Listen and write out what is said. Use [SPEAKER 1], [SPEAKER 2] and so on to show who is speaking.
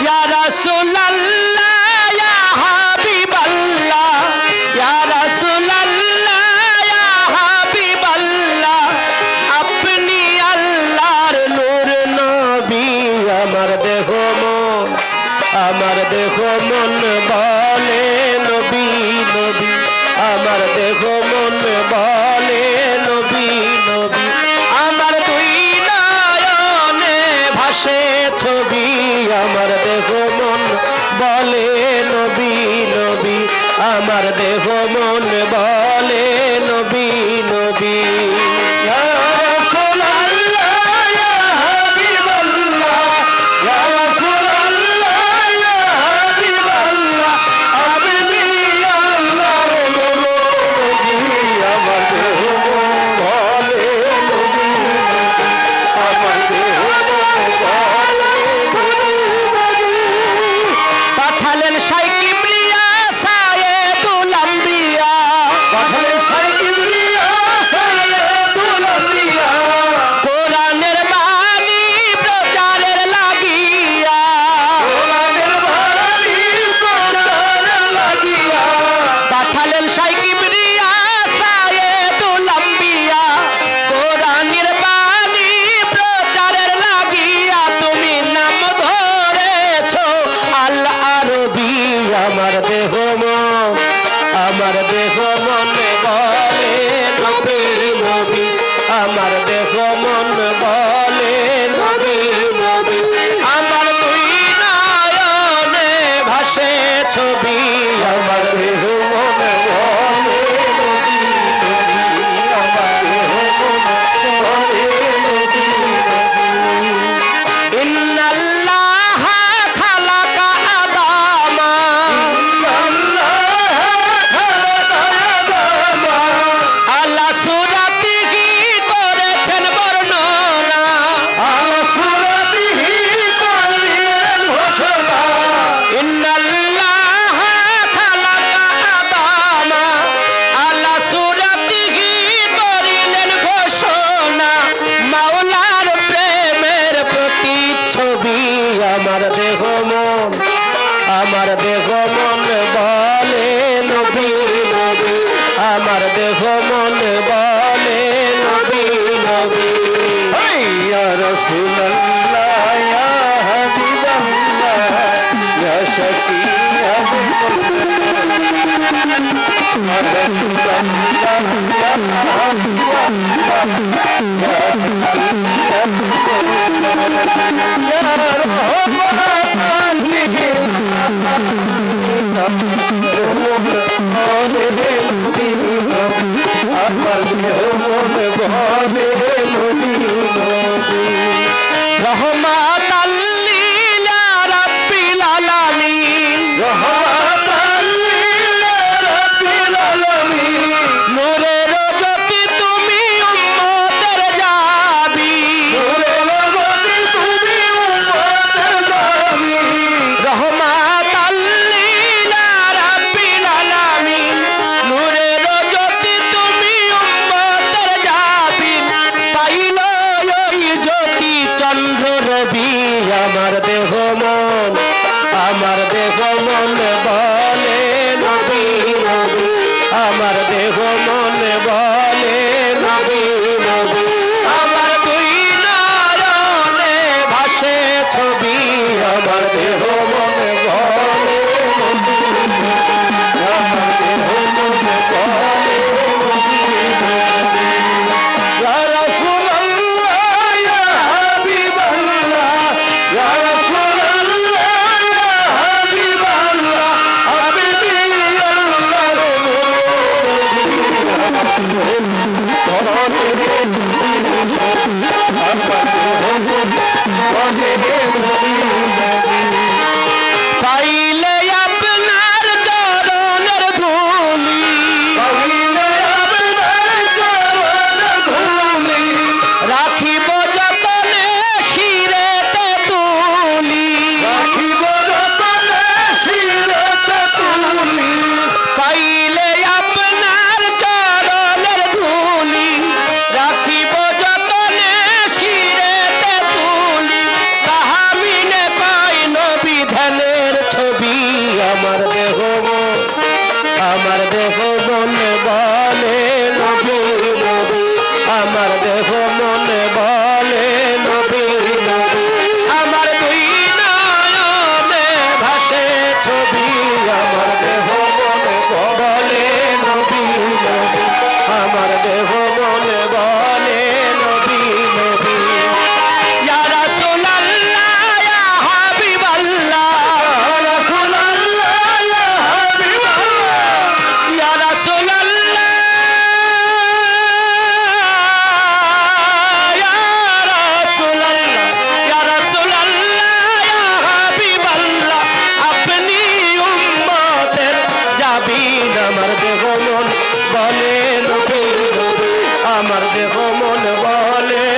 [SPEAKER 1] ইয়া রাসূলুল্লাহ ইয়া হাবিবাল্লাহ ইয়া রাসূলুল্লাহ ইয়া হাবিবাল্লাহ আপনি আল্লাহর নূর নবী আমার দেহ মন বলে নবী নবী আমার দেহ মন বলে নবী নবী আমার দুই নয়নে ভাসে ছবি আমার দেহ মন বলে নবী নবী আমার দেহ মন বলে নবী নবী আমার দেহ মন বলে নবী নবী আমার দেহ মন বলে নবী নবী আমার দুই নয়নে ভাসে ছবি আমার দেহ মন বলে নবী নবী আমার দেহ মন বলে নবী নবী ইন্নাল্লাহ খালাকা আদামা আমার দেহ মন বলে নবী নবী আমার দেহ মন বলে নবী নবী ইয়া রাসূলুল্লাহ ইয়া হাবিবাল্লাহ ইয়া শাফিআল্লাহ ইয়া রহমাতাল লিল রাব্বিল আলামিন রহমাতাল লিল রাব্বিল আলামিন নূরের জ্যোতি তুমি উম্মতের যাবি নূরের জ্যোতি তুমি উম্মতের যাবি রহমাতাল লিল রাব্বিল আলামিন নূরের জ্যোতি তুমি উম্মতের যাবি পাইল ওই জ্যোতি চন্দ্র রবি আমার দেহ মন বলে নবী নবী আমার দেহ মন বলে নবী নবী আমার দুই নয়নে ভাসে ছবি আমার দেহ মন বলে নবী নবী আমার দেহ মন বলে নবী নবী ইয়া রাসূলুল্লাহ ইয়া হাবিবাল্লাহ ইয়া রাসূলুল্লাহ ইয়া হাবিবাল্লাহ হাবিবি আল্লাহর পাইলে আপনার চরণের ধুলি পাইলে আপনার চরণের ধুলি রাখিব যতনে শিরেতে তুলি রাখিব যতনে শিরেতে তুলি পাইলে আপনার চরণের ধুলি রাখিব যতনে শিরেতে তুলি তাহামিনে পাই নবী মন বলে